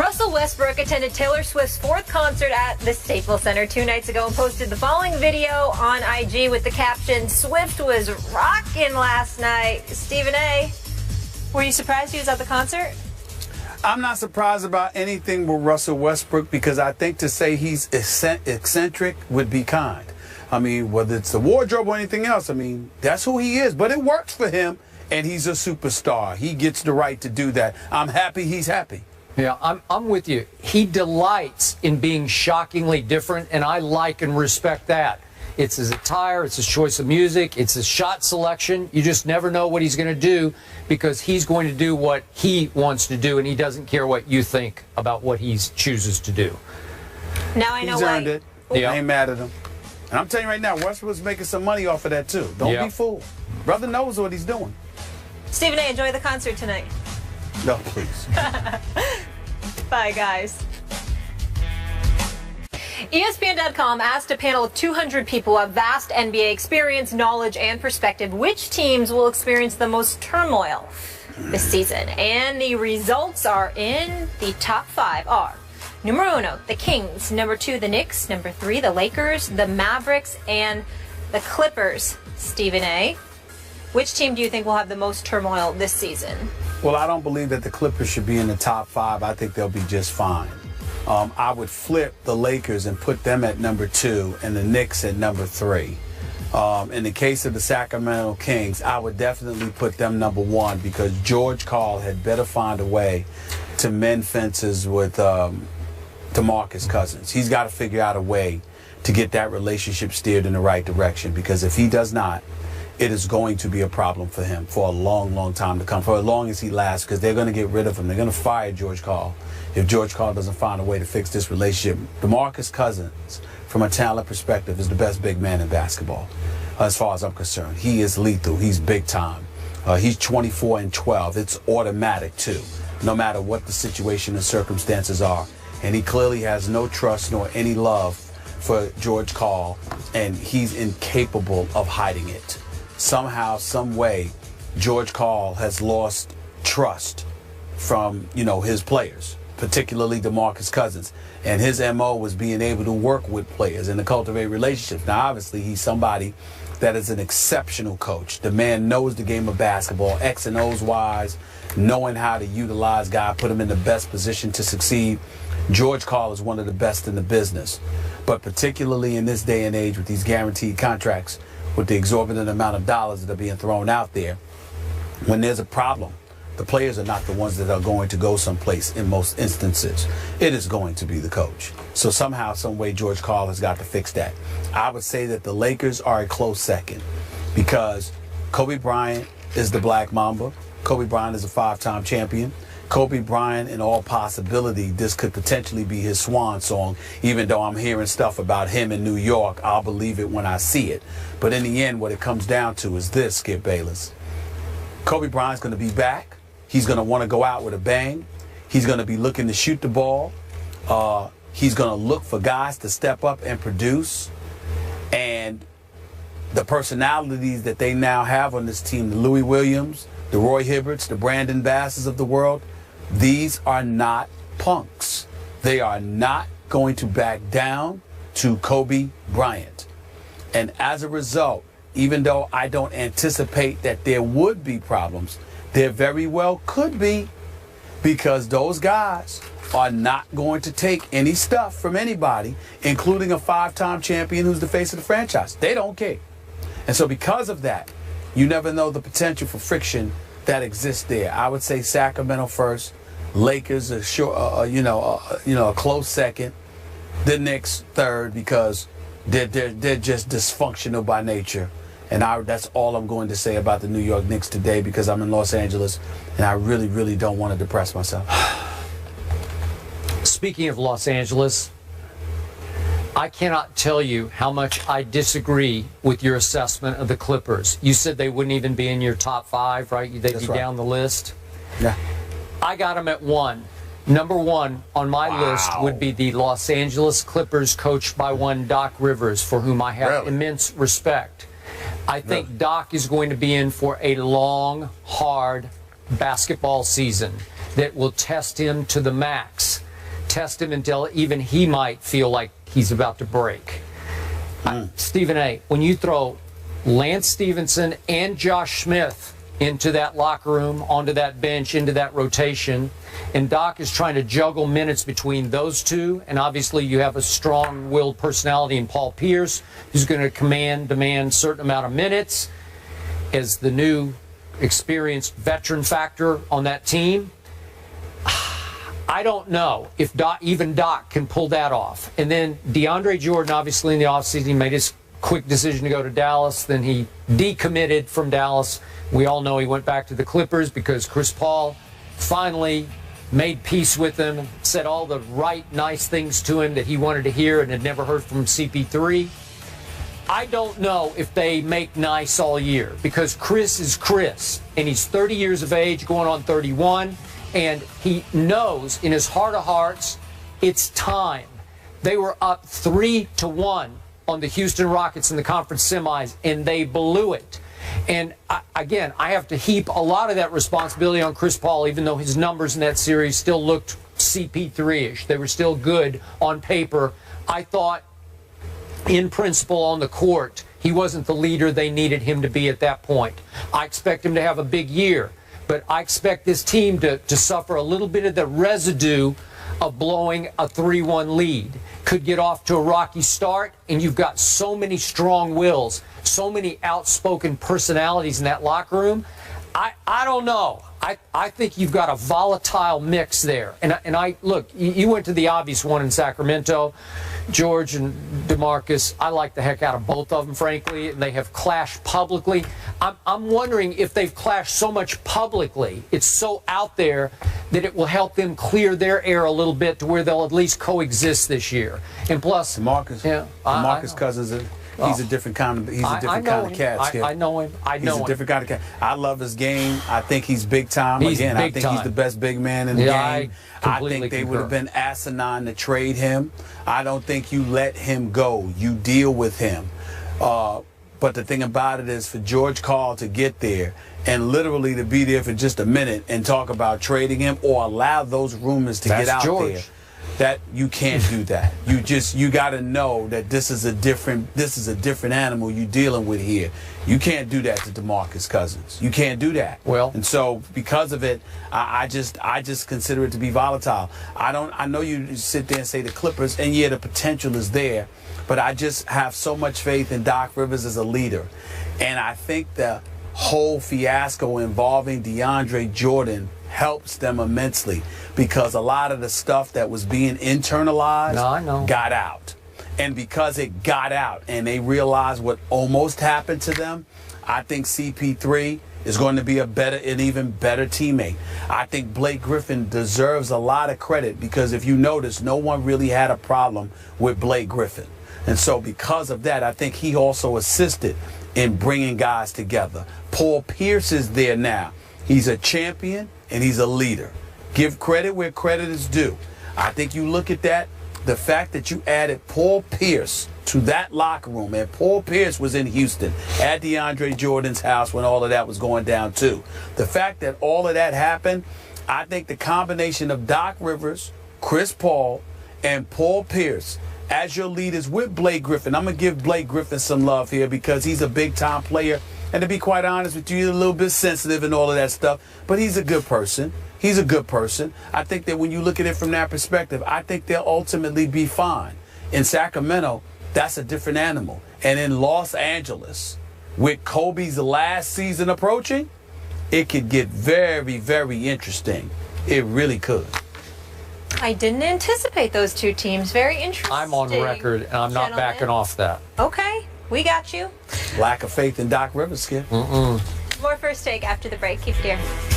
Russell Westbrook attended Taylor Swift's 4th concert at the Staples Center 2 nights ago and posted the following video on IG with the caption, "Swift was rocking last night." Stephen A., were you surprised he was at the concert? I'm not surprised about anything with Russell Westbrook because I think to say he's eccentric would be kind. I mean, whether it's the wardrobe or anything else, I mean, that's who he is. But it works for him, and he's a superstar. He gets the right to do that. I'm happy he's happy. Yeah, I'm with you. He delights in being shockingly different, and I like and respect that. It's his attire, it's his choice of music, it's his shot selection. You just never know what he's going to do because he's going to do what he wants to do, and he doesn't care what you think about what he chooses to do. Now I know he's earned it. Yeah. I ain't mad at him. And I'm telling you right now, Westbrook's making some money off of that, too. Don't be fooled. Brother knows what he's doing. Stephen A., enjoy the concert tonight. No, please. Bye, guys. ESPN.com asked a panel of 200 people of vast NBA experience, knowledge, and perspective which teams will experience the most turmoil this season. And the results are in. The top 5 are numero uno, the Kings, number 2, the Knicks, number 3, the Lakers, the Mavericks, and the Clippers. Stephen A., which team do you think will have the most turmoil this season? Well, I don't believe that the Clippers should be in the top 5. I think they'll be just fine. I would flip the Lakers and put them at number 2 and the Knicks at number 3. In the case of the Sacramento Kings, I would definitely put them number 1 because George Karl had better find a way to mend fences with DeMarcus Cousins. He's got to figure out a way to get that relationship steered in the right direction because if he does not, it is going to be a problem for him for a long, long time to come, for as long as he lasts, because they're going to get rid of him. They're going to fire George Karl if George Karl doesn't find a way to fix this relationship. DeMarcus Cousins, from a talent perspective, is the best big man in basketball, as far as I'm concerned. He is lethal. He's big time. He's 24 and 12. It's automatic, too, no matter what the situation and circumstances are. And he clearly has no trust nor any love for George Karl, and he's incapable of hiding it. Somehow, some way, George Karl has lost trust from, his players, particularly DeMarcus Cousins. And his MO was being able to work with players and to cultivate relationships. Now, obviously, he's somebody that is an exceptional coach. The man knows the game of basketball, X and O's wise, knowing how to utilize guys, put him in the best position to succeed. George Karl is one of the best in the business. But particularly in this day and age with these guaranteed contracts, with the exorbitant amount of dollars that are being thrown out there, when there's a problem, the players are not the ones that are going to go someplace in most instances. It is going to be the coach. So somehow, some way, George Karl has got to fix that. I would say that the Lakers are a close second because Kobe Bryant is the Black Mamba. Kobe Bryant is a 5-time champion. Kobe Bryant, in all possibility, this could potentially be his swan song. Even though I'm hearing stuff about him in New York, I'll believe it when I see it. But in the end, what it comes down to is this, Skip Bayless. Kobe Bryant's going to be back. He's going to want to go out with a bang. He's going to be looking to shoot the ball. He's going to look for guys to step up and produce. And the personalities that they now have on this team, the Louis Williams, the Roy Hibberts, the Brandon Basses of the world, these are not punks. They are not going to back down to Kobe Bryant. And as a result, even though I don't anticipate that there would be problems, there very well could be, because those guys are not going to take any stuff from anybody, including a 5-time champion who's the face of the franchise. They don't care. And so because of that, you never know the potential for friction that exists there. I would say Sacramento first, Lakers a close second, the Knicks third because they're just dysfunctional by nature. And that's all I'm going to say about the New York Knicks today because I'm in Los Angeles and I really, really don't want to depress myself. Speaking of Los Angeles, I cannot tell you how much I disagree with your assessment of the Clippers. You said they wouldn't even be in your top 5, right? They'd be down the list. Yeah. I got them at 1. Number 1 on my list would be the Los Angeles Clippers coached by one Doc Rivers, for whom I have immense respect. I think Doc is going to be in for a long, hard basketball season that will test him to the max. test him until even he might feel like he's about to break. Stephen A., when you throw Lance Stevenson and Josh Smith into that locker room, onto that bench, into that rotation, and Doc is trying to juggle minutes between those two, and obviously you have a strong-willed personality in Paul Pierce, who's going to demand a certain amount of minutes as the new experienced veteran factor on that team. I don't know if even Doc can pull that off. And then DeAndre Jordan, obviously in the offseason, he made his quick decision to go to Dallas. Then he decommitted from Dallas. We all know he went back to the Clippers because Chris Paul finally made peace with him, said all the right, nice things to him that he wanted to hear and had never heard from CP3. I don't know if they make nice all year because Chris is Chris, and he's 30 years of age, going on 31. And he knows in his heart of hearts, it's time. They were up 3-1 on the Houston Rockets in the conference semis, and they blew it. And again, I have to heap a lot of that responsibility on Chris Paul, even though his numbers in that series still looked CP3-ish. They were still good on paper. I thought, in principle, on the court, he wasn't the leader they needed him to be at that point. I expect him to have a big year. But I expect this team to suffer a little bit of the residue of blowing a 3-1 lead. Could get off to a rocky start, and you've got so many strong wills, so many outspoken personalities in that locker room. I don't know. I think you've got a volatile mix there. And I look, you went to the obvious one in Sacramento. George and DeMarcus, I like the heck out of both of them, frankly, and they have clashed publicly. I'm wondering if they've clashed so much publicly, it's so out there, that it will help them clear their air a little bit to where they'll at least coexist this year. And plus, DeMarcus Cousins, he's a different kind of cat. Skip. I know him. He's a different kind of cat. I love his game. I think he's big time. He's I think he's the best big man in the game. I think they concur. would have been asinine to trade him. I don't think you let him go. You deal with him. But the thing about it is, for George Karl to get there and literally to be there for just a minute and talk about trading him or allow those rumors to get out there, that you can't do that. You got to know that this is a different animal you're dealing with here. You can't do that to DeMarcus Cousins. You can't do that. Well, and so because of it, I just consider it to be volatile. I know you sit there and say the Clippers, and yeah, the potential is there, but I just have so much faith in Doc Rivers as a leader, and I think the whole fiasco involving DeAndre Jordan helps them immensely because a lot of the stuff that was being internalized got out. And because it got out and they realized what almost happened to them, I think CP3 is going to be an even better teammate. I think Blake Griffin deserves a lot of credit because if you notice, no one really had a problem with Blake Griffin. And so because of that, I think he also assisted in bringing guys together. Paul Pierce is there now. He's a champion and he's a leader. Give credit where credit is due. I think you look at that, the fact that you added Paul Pierce to that locker room, and Paul Pierce was in Houston at DeAndre Jordan's house when all of that was going down too. The fact that all of that happened, I think the combination of Doc Rivers, Chris Paul, and Paul Pierce as your leaders with Blake Griffin. I'm going to give Blake Griffin some love here because he's a big-time player. And to be quite honest with you, he's a little bit sensitive and all of that stuff. But he's a good person. He's a good person. I think that when you look at it from that perspective, I think they'll ultimately be fine. In Sacramento, that's a different animal. And in Los Angeles, with Kobe's last season approaching, it could get very, very interesting. It really could. I didn't anticipate those two teams. Very interesting. I'm on record, and I'm not backing off that. Okay, we got you. Lack of faith in Doc Rivers, Skip. More First Take after the break. Keep it here.